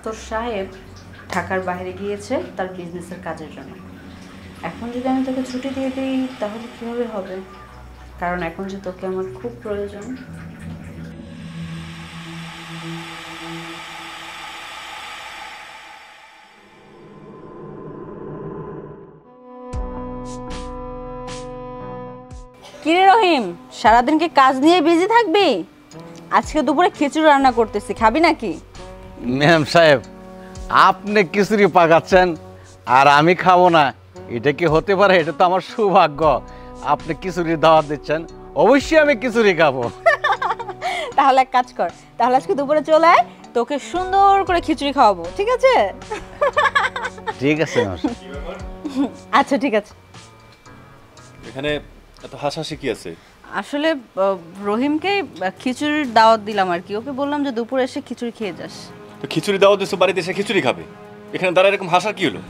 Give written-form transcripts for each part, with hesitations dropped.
তোর সাহেব ঢাকার বাইরে গিয়েছে তার বিজনেসের কাজের জন্য। এখন যদি আমি তোকে ছুটি দিয়ে দিই তাহলে কীভাবে হবে? কারণ এখন যে তোকে আমার খুব প্রয়োজন। কিরে রহিম, সারাদিন কি কাজ নিয়ে বিজি থাকবি? আজকে দুপুরে খিচুড়ি রান্না করতেছি, খাবি নাকি? ম্যাম সাহেব, আপনি খিচুড়ি পাকাচ্ছেন আর আমি খাবো না, এটা কি হতে পারে? এটা তো আমার সৌভাগ্য। আপনি খিচুড়ির দাওয়াত দিচ্ছেন, অবশ্যই আমি খিচুড়ি খাবো। তাহলে এক কাজ কর, তাহলে আজকে দুপুরে চলে আয়, তোকে সুন্দর করে খিচুড়ি খাওয়াবো, ঠিক আছে? ঠিক আছে ম্যাম। আচ্ছা ঠিক আছে। এখানে এত হাসাহাসি কি আছে? আসলে রহিমকে খিচুড়ির দাওয়াত দিলাম আর কি, ওকে বললাম যে দুপুরে এসে খিচুড়ি খেয়ে যাস। তো খিচুড়ি দাও দিছো, বাড়িতে এসে খিচুড়ি খাবে, এখানে দাঁড়া এরকম হাসার কি হলো?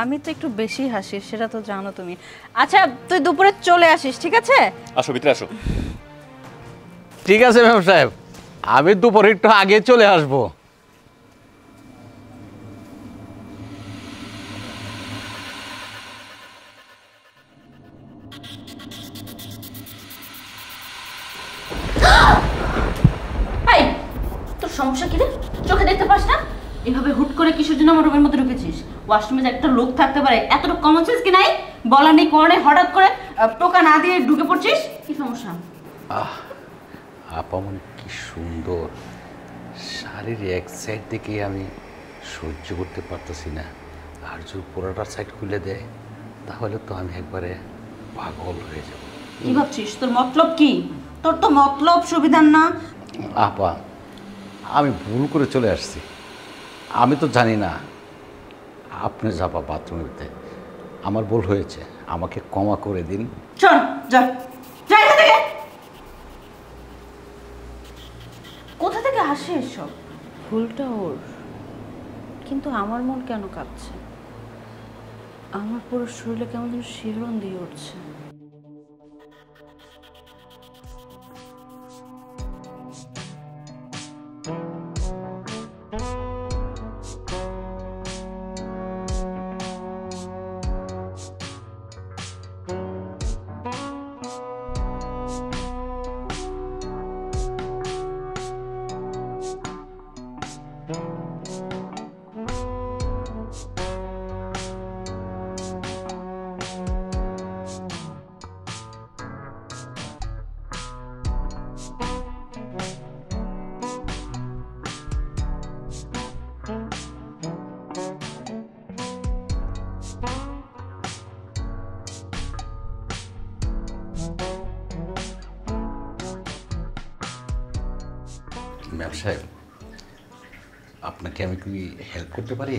আমি তো একটু বেশি হাসি, সেটা তো জানো তুমি। আচ্ছা তুই দুপুরে চলে আসিস, ঠিক আছে? আসো ভিতরে আসো। ঠিক আছে ম্যাম সাহেব, আমি দুপুরে একটু আগে চলে আসবো। এই তোর সমস্যা কি রে? চোখে দেখতে পাস না? এভাবে হুট করে কিসের জন্য আমার রুমের মধ্যে ঢুকেছিস? ওয়াশরুমে যে একটা লোক থাকতে পারে, এতটুকু কমন সেন্স কি নাই? বলা নেই করে হঠাৎ করে টোকা না দিয়ে ঢুকে পড়ছিস, কি সমস্যা? আপামন কি সুন্দর শাড়ির এক সাইড থেকে আমি সহ্য করতে পারতেছি না, আর যদি পুরোটা সাইড খুলে দেয় তাহলে তো আমি একবারে পাগল হয়ে যাব। কি ভাবছিস? তোর মতলব কি? তোর তো মতলব সুবিধার না। আপা, আমি ভুল করে চলে আসছি, আমি তো জানি না আপনি যাবা বাথরুমেতে, আমার ভুল হয়েছে, আমাকে ক্ষমা করে দিন। চল যা, যা এখান থেকে। কোথা থেকে হাসে এসব? ভুলটা ওর, কিন্তু আমার মন কেন কাঁপছে? আমার পুরো শরীরে কেমন যেন শিহরণ দিয়ে উঠছে। ম্যাম সাহেব, আপনাকে আমি কি হেল্প করতে পারি?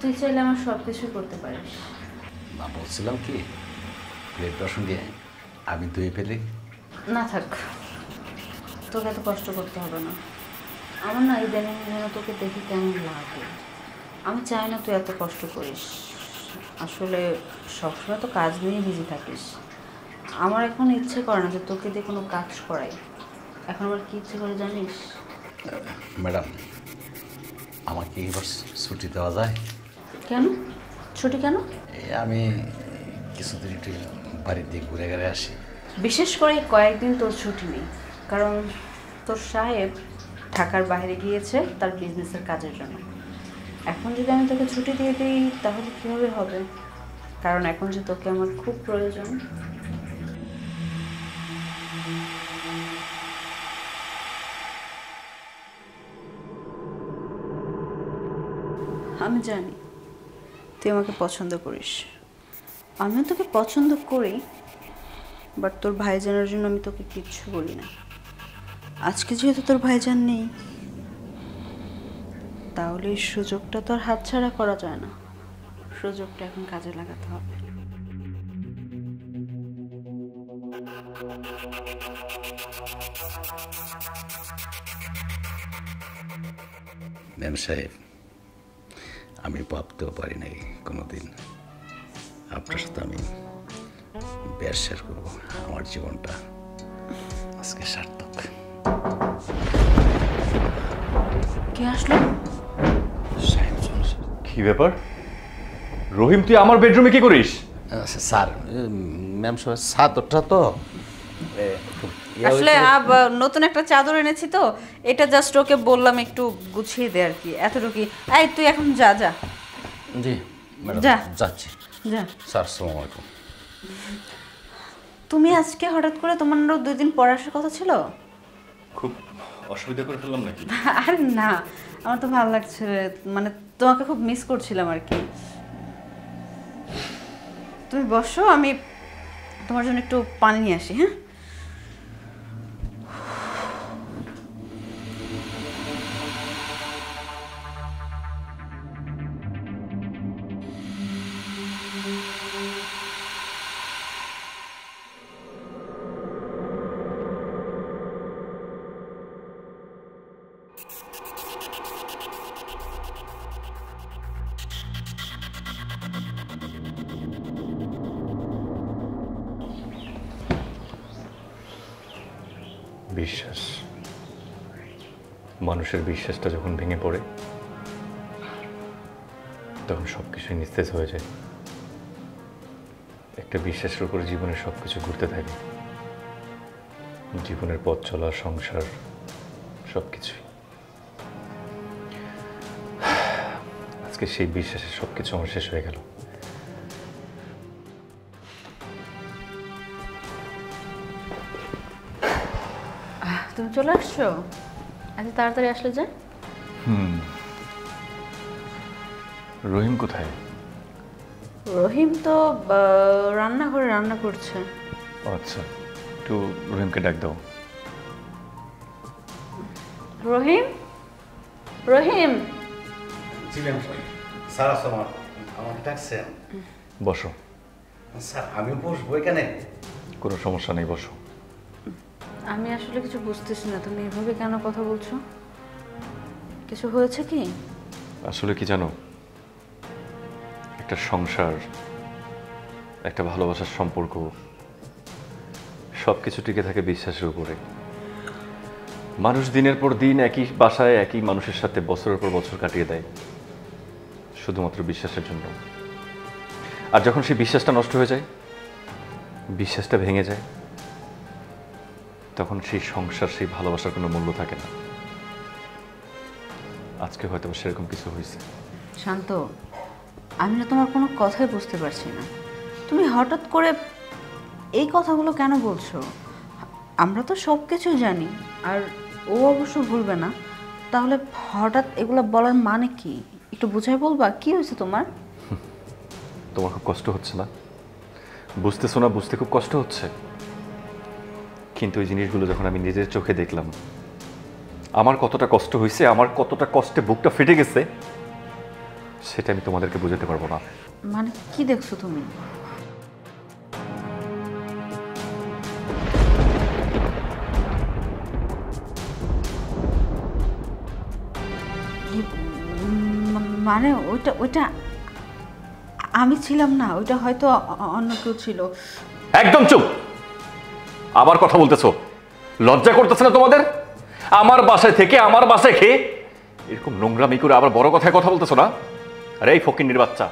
তুই চাইলে আমার সব কিছু করতে পারিস। না, বলছিলাম কি প্লেট বাসন দিয়ে আমি ধুয়ে ফেলি। না থাক, তোকে এত কষ্ট করতে হবে না। আমার না ইদানিং যেন তোকে দেখে কেমন লাগে। আমি চাই না তুই এত কষ্ট করিস। আসলে সবসময় তো কাজ নিয়ে বিজি থাকিস। আমার এখন ইচ্ছে করে না যে তোকে দিয়ে কোনো কাজ করাই। এখন আমার কি ইচ্ছে করে জানিস? ম্যাডাম, আমাকে এবার ছুটি দেওয়া যায়? কেন ছুটি কেন? আমি কিছুদিন একটু বাড়ির দিকে ঘুরে ঘুরে আসি। বিশেষ করে কয়েকদিন তোর ছুটি নেই, কারণ তোর সাহেব ঢাকার বাইরে গিয়েছে তার বিজনেসের কাজের জন্য। এখন যদি আমি তোকে ছুটি দিয়ে দিই তাহলে কীভাবে হবে? কারণ এখন যে তোকে আমার খুব প্রয়োজন। আমি জানি তুই আমাকে পছন্দ করিস, আমিও তোকে পছন্দ করি, বাট তোর ভাইজানের জন্য আমি তোকে কিচ্ছু বলি না। আজকে যেহেতু তোর ভাইজান নেই, তাহলে এই সুযোগটা তোর হাতছাড়া করা যায় না। সুযোগটা এখন কাজে লাগাতে হবে। ম্যাম সাহেব, আমি ভাবতেও পারি নাই কোনোদিন আপনার সাথে আমি বের শেয়ার করবো। আমার জীবনটা আজকে সার্থক। কে আসলো? কি ব্যাপার রহিম, তুই আমার বেডরুমে কি করিস? স্যার, ম্যাম সাহেব ছাদটা তো আসলে নতুন একটা চাদর এনেছি তো, এটা জাস্ট ওকে বললাম একটু গুছিয়ে দে আর কি, এতটুকুই। এই তুই এখন যা যা। জি ম্যাডাম, যা। যাচ্ছি। যা। স্যার, আসসালামু আলাইকুম। তুমি আজকে হঠাৎ করে, তোমার আরো 2 দিন পর আসার কথা ছিল। খুব অসুবিধা করে ফেললাম নাকি? আর না, আমার তো ভালো লাগছে, মানে তোমাকে খুব মিস করছিলাম আর কি। তুমি বসো, আমি তোমার জন্য একটু পানি নিয়ে আসি। হ্যাঁ, বিশ্বাস, মানুষের বিশ্বাসটা যখন ভেঙে পড়ে তখন সব কিছুই নিস্তেজ হয়ে যায়। একটা বিশ্বাসের উপরে জীবনের সব কিছু ঘুরতে থাকে, জীবনের পথ চলা, সংসার, সব কিছুই। আজকে সেই বিশ্বাসের সব কিছু আমার শেষ হয়ে গেল। তুমি চলে আসছো, আজ তাড়াতাড়ি আসলে যে। রহিম কোথায়? রহিম তো রান্নাঘরে রান্না করছে। আচ্ছা, একটু রহিমকে ডাক দাও। রহিম, রহিম। জি ম্যাম সাহেব। স্যার, আসসালামু আলাইকুম। আমাকে ডাকছেন? বসো। স্যার, আমি বসবো এখানে? কোনো সমস্যা নেই, বসো। আমি আসলে কিছু বুঝতেছি না, তুমি এভাবে কেন কথা বলছো? কিছু হয়েছে কি? আসলে কি জানো, একটা সংসার, একটা ভালোবাসার সম্পর্ক, সব কিছু টিকে থাকে বিশ্বাসের উপরে। মানুষ দিনের পর দিন একই বাসায় একই মানুষের সাথে বছরের পর বছর কাটিয়ে দেয় শুধুমাত্র বিশ্বাসের জন্য। আর যখন সেই বিশ্বাসটা নষ্ট হয়ে যায়, বিশ্বাসটা ভেঙে যায়, তখন সেই সংসার, সেই ভালোবাসার কোনো মূল্য থাকে না। আজকে হয়তো সেরকম কিছু হয়েছে। শান্ত, আমি না তোমার কোনো কথাই বুঝতে পারছি না। তুমি হঠাৎ করে এই কথাগুলো কেন বলছো? আমরা তো সব কিছু জানি, আর ও অবশ্য ভুলবে না। তাহলে হঠাৎ এগুলো বলার মানে কি? একটু বুঝাই বলবা, কি হয়েছে তোমার? তোমার খুব কষ্ট হচ্ছে না? বুঝতেছো না? বুঝতে খুব কষ্ট হচ্ছে, কিন্তু এই জিনিসগুলো যখন আমি নিজের চোখে দেখলাম, আমার কতটা কষ্ট হয়েছে, আমার কতটা কষ্টে বুকটা ফেটে গেছে, সেটা আমি তোমাদেরকে বোঝাতে পারবো না। মানে কি দেখছো তুমি? মানে ওইটা ওইটা আমি ছিলাম না, ওইটা হয়তো অন্য কেউ ছিল। একদম চুপ! আবার কথা বলতেছো? লজ্জা করতেছে না তোমাদের? আমার বাসায় থেকে, আমার বাসায় খেয়ে এরকম নোংরামি করে আবার বড় কথায় কথা বলতেছো না? আরে এই ফকিন্নির বাচ্চা,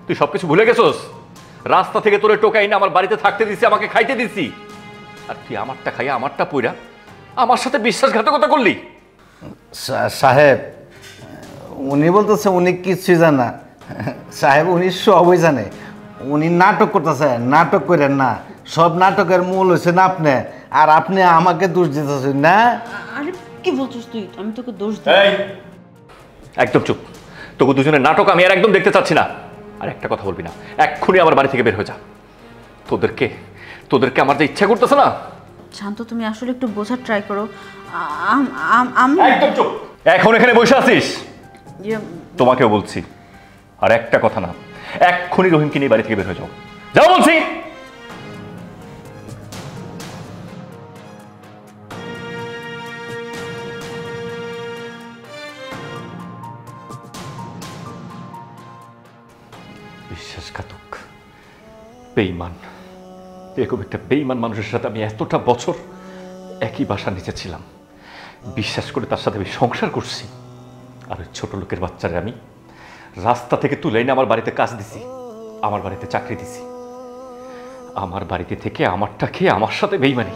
তুই সবকিছু ভুলে গেছোস? রাস্তা থেকে তোরে টোকাই না আমার বাড়িতে থাকতে দিছি, আমাকে খাইতে দিছি, আর তুই আমারটা খাইয়া আমারটা পইরা আমার সাথে বিশ্বাসঘাতকতা করলি। সাহেব, উনি বলতেছে উনি কিছুই জানে না। সাহেব, উনি সবই জানে। উনি নাটক করতেছে, নাটক করেন না। সব নাটকের মূল হয়েছে না আপনি, আর আপনি আমাকে দোষ দিতেছেন না। আরে কি বলছিস তুই? আমি তোকে দোষ দিই? একদম চুপ! তোকে দুজনের নাটক আমি আর একদম দেখতে চাচ্ছি না। আর একটা কথা বলবি না, এক্ষুনি আমার বাড়ি থেকে বের হয়ে যা। তোদেরকে তোদেরকে আমার যে ইচ্ছা করতেছে না। শান্ত, তুমি আসলে একটু বোঝার ট্রাই করো। আমি একদম চুপ! এখন এখানে বসে আছিস? ইয়ে, তোমাকেও বলছি, আর একটা কথা না, এক্ষুনি রহিমকে নিয়ে বাড়ি থেকে বের হয়ে যাও। যাও বলছি! বিশ্বাসঘাতক, বেঈমান, এরকম একটা বেঈমান মানুষের সাথে আমি এতটা বছর একই বাসার নিচে ছিলাম, বিশ্বাস করে তার সাথে আমি সংসার করছি, আর ওই ছোট লোকের বাচ্চারে আমি রাস্তা থেকে তুলে এনে আমার বাড়িতে কাজ দিছি, আমার বাড়িতে চাকরি দিছি, আমার বাড়িতে থেকে আমারটা খেয়ে আমার সাথে বেইমানি।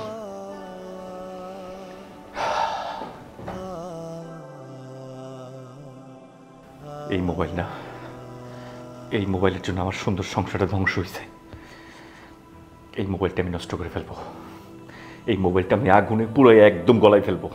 এই মোবাইল না, এই মোবাইলের জন্য আমার সুন্দর সংসারটা ধ্বংস হয়েছে। এই মোবাইলটা আমি নষ্ট করে ফেলবো, এই মোবাইলটা আমি আগুনে পুরো একদম গলায় ফেলবো।